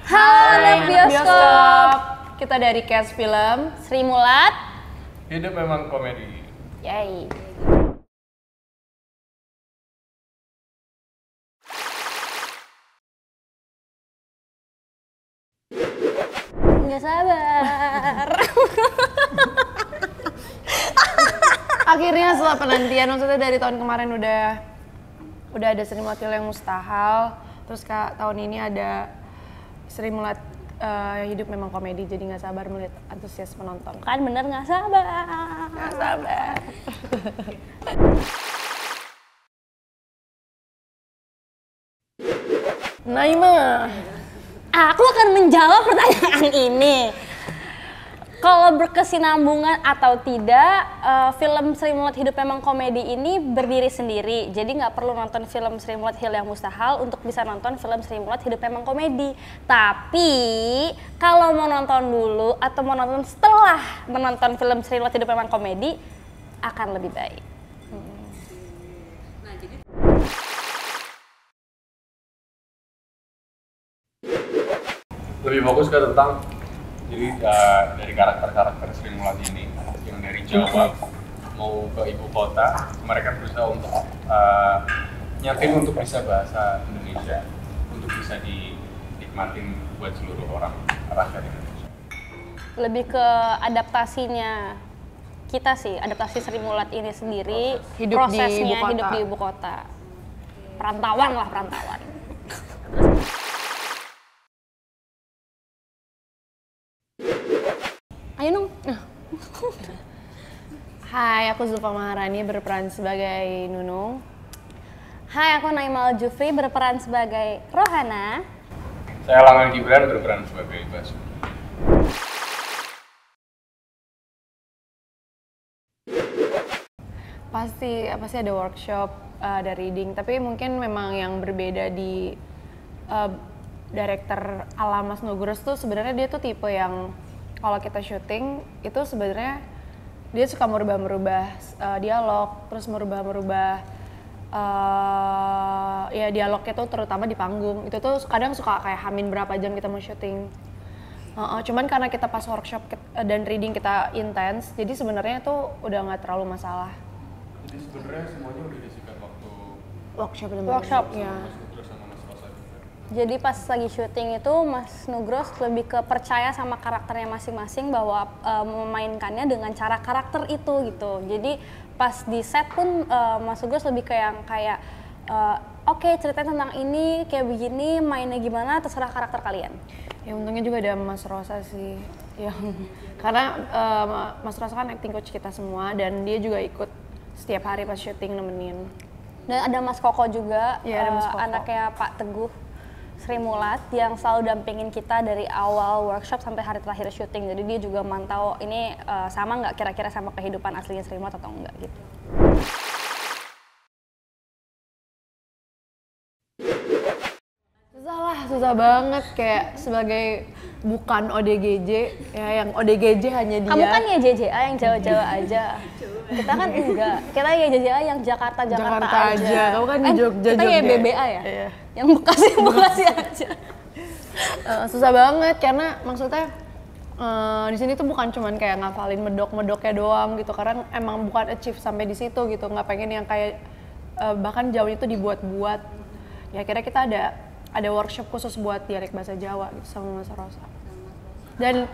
Halo anak bioskop. Kita dari Cast Film Sri Mulat. Hidup memang komedi. Yay. Nggak sabar. Akhirnya setelah penantian, maksudnya dari tahun kemarin udah ada Sri Mulat Hill yang mustahil. Terus tahun ini ada Sri Mulat Hidup Memang Komedi, jadi nggak sabar melihat antusias penonton. Kan bener nggak sabar. Nggak sabar. Naima, Aku akan menjawab pertanyaan ini. Kalau berkesinambungan atau tidak, film Sri Mulat Hidup Memang Komedi ini berdiri sendiri. Jadi nggak perlu nonton film Sri Mulat Hill yang mustahil untuk bisa nonton film Sri Mulat Hidup Memang Komedi. Tapi kalau mau nonton dulu atau mau nonton setelah menonton film Sri Mulat Hidup Memang Komedi akan lebih baik. Lebih fokus ke tentang jadi dari karakter-karakter Sri Mulat ini yang dari Jawa mau ke ibu kota, mereka berusaha untuk nyatin untuk bisa bahasa Indonesia untuk bisa dinikmatin buat seluruh orang rakyat Indonesia. Lebih ke adaptasinya kita sih, adaptasi Sri Mulat ini sendiri, Hidup di prosesnya ibu kota. hidup di ibu kota. Perantauan lah, perantauan. Ayo dong. Hai, aku Zulfa Maharani berperan sebagai Nunung. Hai, aku Naimal Jufri berperan sebagai Rohana. Saya Langan Gibran berperan sebagai Basu. Pasti ada workshop, ada reading, tapi mungkin memang yang berbeda di director Alam Mas Nugros tuh sebenarnya dia tuh tipe yang kalau kita syuting itu sebenarnya dia suka merubah-merubah dialog, terus merubah-merubah ya dialognya tuh terutama di panggung. Itu tuh kadang suka kayak hamin berapa jam kita mau syuting. Cuman karena kita pas workshop dan reading kita intens, jadi sebenarnya tuh udah nggak terlalu masalah. Jadi sebenarnya semuanya udah disikat waktu Workshopnya. Mas Nugros sama Mas Rosa juga. Jadi pas lagi syuting itu Mas Nugros lebih ke percaya sama karakternya masing-masing bahwa memainkannya dengan cara karakter itu gitu. Jadi pas di set pun Mas Nugros lebih ke yang kayak oke, ceritanya tentang ini kayak begini, mainnya gimana terserah karakter kalian. Ya untungnya juga ada Mas Rosa sih, karena Mas Rosa kan acting coach kita semua dan dia juga ikut setiap hari pas syuting nemenin. Dan ada Mas Koko juga, Iya, ada Mas Koko. anaknya Pak Teguh Sri Mulat yang selalu dampingin kita dari awal workshop sampai hari terakhir syuting. Jadi dia juga mantau ini sama nggak kira-kira sama kehidupan aslinya Sri Mulat atau enggak gitu. Susah banget kayak sebagai bukan ODGJ ya, yang ODGJ hanya dia. Kamu kan ya JJA yang Jawa-Jawa aja. Kita kan enggak. Kita ya JJA yang Jakarta aja. Kamu kan di Jogja. Kita ya BBA ya. Iya. Yang Bekasi aja. Susah banget karena maksudnya di sini tuh bukan cuman kayak ngafalin medok-medoknya doang gitu, karena emang bukan achieve sampai di situ gitu, nggak pengen yang kayak bahkan jauh itu dibuat-buat. Ya akhirnya kita ada workshop khusus buat dialek bahasa Jawa gitu sama Mas Rosa. Dan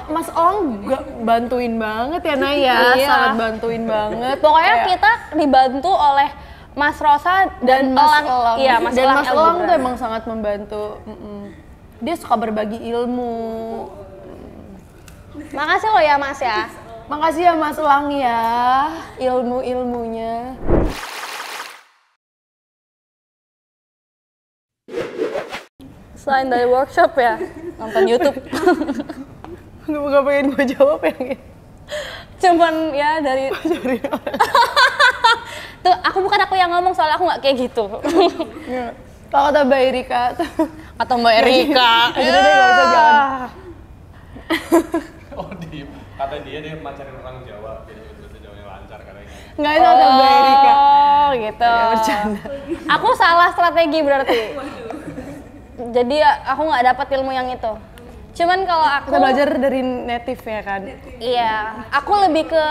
Mas Elang bantuin banget ya Naya, Iya. sangat bantuin banget. Pokoknya Kayak- kita dibantu oleh Mas Rosa dan Mas Elang. Elang. Iya, Mas dan Elang Mas El Elang tuh Gibran. emang sangat membantu. Dia suka berbagi ilmu. Makasih loh ya Mas ya. Makasih ya Mas Elang ya, ilmu-ilmunya. Selain dari workshop ya, nonton YouTube. Gak pengen gue jawab ya. Cuman ya dari tuh aku yang ngomong soalnya aku nggak kayak gitu. Kalau kata Mbak Erika tuh. Atau Mbak Erika. Jadi deh gak usah jangan. Oh kata dia mancarin orang Jawa, jadi bahasa Jawanya lancar katanya. Nggak, itu kata Mbak Erika. Oh gitu. Ya, bercanda. Aku salah strategi berarti. Jadi aku nggak dapat ilmu yang itu. Cuman kalau aku Kita belajar dari native ya kan. iya, aku lebih ke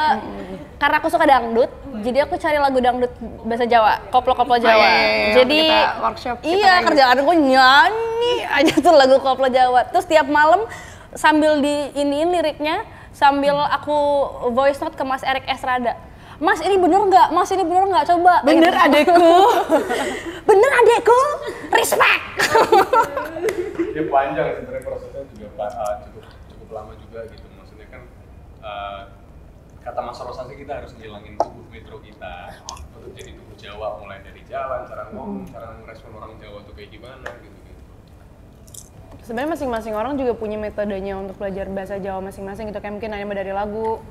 karena aku suka dangdut, jadi aku cari lagu dangdut bahasa Jawa, koplo-koplo Jawa. iya, Jadi kita workshop, kita iya, kayak kerjaan aku nyanyi aja tuh lagu koplo Jawa. Terus tiap malam sambil diiniin liriknya, sambil aku voice note ke Mas Erik Esrada. Mas ini bener nggak? Mas ini bener nggak? Coba. Bener adekku. Bener adekku. Respect. Dia panjang sebenarnya prosesnya juga cukup lama juga gitu. Maksudnya kan kata Mas Rosa sih kita harus ngilangin tubuh metro kita untuk jadi tubuh Jawa, mulai dari jalan, cara ngomong, cara ngerespon orang Jawa tuh kayak gimana gitu. Sebenarnya masing-masing orang juga punya metodenya untuk belajar bahasa Jawa masing-masing gitu, kayak mungkin ada dari lagu.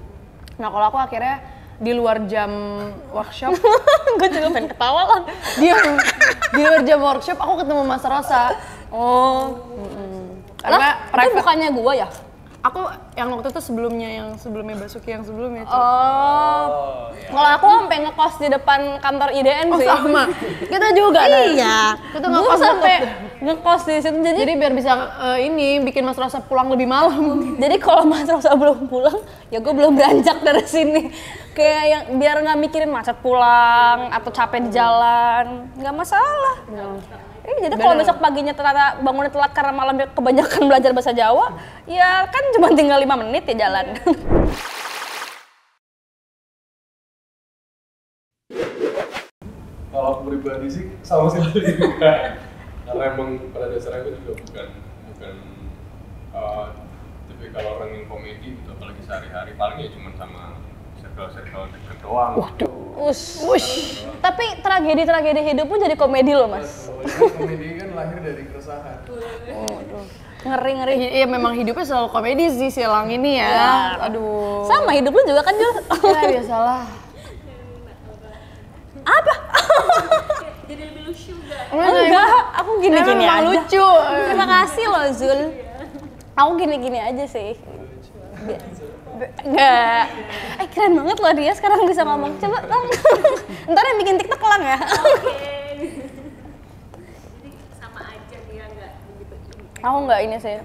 Nah kalau aku akhirnya di luar jam workshop, Gue juga pengen ketawa lah. di luar jam workshop aku ketemu Mas Rosa. Oh. Karena Lah, itu private. bukannya gua ya? Aku yang waktu itu sebelumnya Basuki yang sebelumnya. Cok. Oh. iya. Kalau aku sampai ngekos di depan kantor IDN Oh sih. sama, kita juga. Iya. Kita Gua ngekos sampai ngekos di situ. Jadi biar bisa ini bikin Mas Rosa pulang lebih malam. Jadi kalau Mas Rosa belum pulang, ya gue belum beranjak dari sini. Kayak yang biar nggak mikirin macet pulang atau capek di jalan, nggak masalah. Jadi kalau besok paginya ternyata bangunnya telat karena malamnya kebanyakan belajar bahasa Jawa, ya kan cuma tinggal 5 menit ya jalan. Kalau aku pribadi sih sama sekali enggak. Karena emang pada dasarnya aku juga bukan tipikal orang yang komedi gitu, apalagi sehari-hari paling ya cuma sama circle deket doang. Ush. Tapi tragedi-tragedi hidup pun jadi komedi loh, Mas. Kalau komedi kan lahir dari keresahan. Ngeri-ngeri. Iya memang hidupnya selalu komedi sih silang ini ya. Ya. Aduh. Sama hidup lu juga kan, Jul? Ya biasalah. Apa? Jadi lebih lucu enggak? Enggak, aku gini-gini Emang aja. lucu. Terima kasih loh, Zul. Aku gini-gini aja sih. Enggak. Keren banget loh dia sekarang bisa ngomong. Coba dong. Ntar yang bikin TikTok lang ya. Oke. Jadi sama aja dia enggak begitu. Aku nggak ini sih.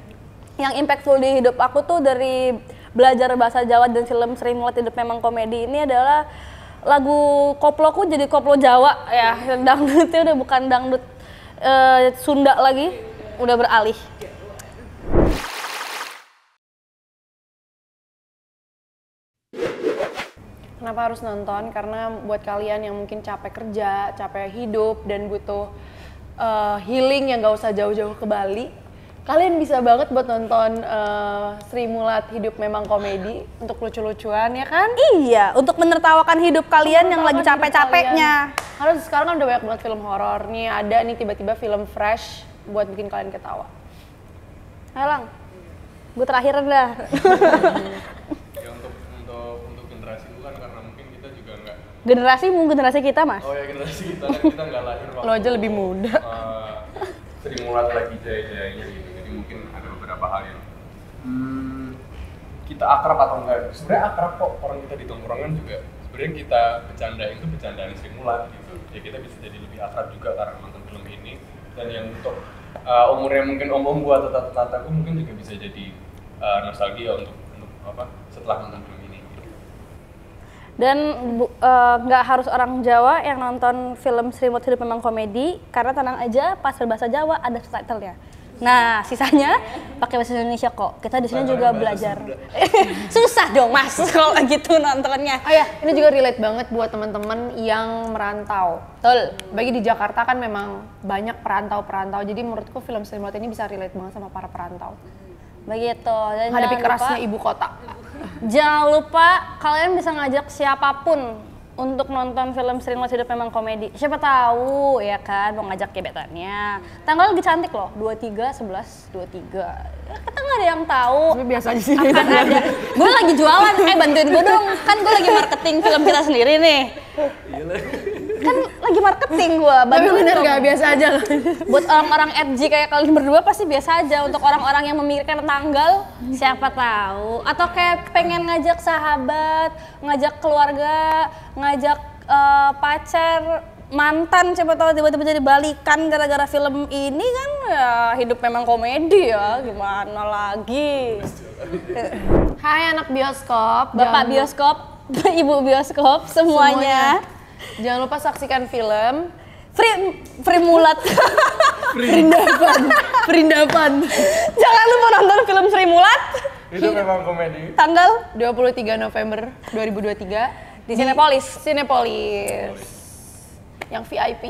Yang impactful di hidup aku tuh dari belajar bahasa Jawa dan film Sri Mulat Hidup Memang Komedi ini adalah lagu koploku jadi koplo Jawa ya. Dangdutnya udah bukan dangdut Sunda lagi, udah beralih. Kenapa harus nonton? Karena buat kalian yang mungkin capek kerja, capek hidup, dan butuh healing yang gak usah jauh-jauh ke Bali, kalian bisa banget buat nonton Sri Mulat Hidup Memang Komedi untuk lucu-lucuan ya kan? Iya, untuk menertawakan hidup kalian yang lagi capek-capeknya. Karena sekarang kan udah banyak banget film horor nih, ada nih tiba-tiba film fresh buat bikin kalian ketawa. Ayo Lang, gue terakhir dah. Ya untuk generasi itu kan karena mungkin kita juga nggak. Generasi kita, Mas. Oh ya generasi kita nggak lahir waktu. Lo aja lebih muda. Sri Mulat lagi jaya-jayanya gitu. Jadi mungkin ada beberapa hal yang kita akrab atau enggak. Sebenarnya akrab kok, orang kita di tongkrongan juga. Sebenarnya kita bercandain itu bercandaan Sri Mulat gitu. Ya kita bisa jadi lebih akrab juga karena nonton film ini. Dan yang untuk umurnya mungkin om-om gua atau tante-tanteku mungkin juga bisa jadi nostalgia untuk apa setelah nonton film ini. Dan nggak harus orang Jawa yang nonton film Sri Mulat Hidup Memang Komedi, karena tenang aja pas berbahasa Jawa ada subtitlenya. Nah, sisanya pakai bahasa Indonesia kok. Kita di sini juga belajar. Susah dong, Mas, kalau gitu nontonnya. Oh ya, ini juga relate banget buat teman-teman yang merantau. Betul. Bagi di Jakarta kan memang banyak perantau-perantau, jadi menurutku film Sri Mulat ini bisa relate banget sama para perantau. Begitu. Dan Hadapi jangan kerasnya lupa- ibu kota. Jangan lupa kalian bisa ngajak siapapun untuk nonton film Sri Mulat Hidup Memang Komedi. Siapa tahu ya kan mau ngajak gebetannya. Tanggal lagi cantik loh, 23, 11, 23. Ya, kita nggak ada yang tahu. Tapi biasa aja sih. Akan ada. Gue lagi jualan, bantuin gue dong. Kan gue lagi marketing film kita sendiri nih. Kan lagi marketing gue, Tapi bantuin bener dong. gak biasa aja kan? Buat orang-orang edgy kayak kalian berdua pasti biasa aja. Untuk orang-orang yang memikirkan tanggal, siapa tahu. Atau kayak pengen ngajak sahabat, ngajak keluarga, ngajak pacar, mantan siapa tahu tiba-tiba jadi balikan gara-gara film ini kan ya hidup memang komedi ya, gimana lagi. Hai anak bioskop, Bapak bioskop, Ibu bioskop, semuanya. Jangan lupa saksikan film Free mulat. Perindapan. Jangan lupa nonton film Sri Mulat Itu memang komedi. tanggal 23 November 2023 di Cinepolis. Cinepolis. Yang VIP.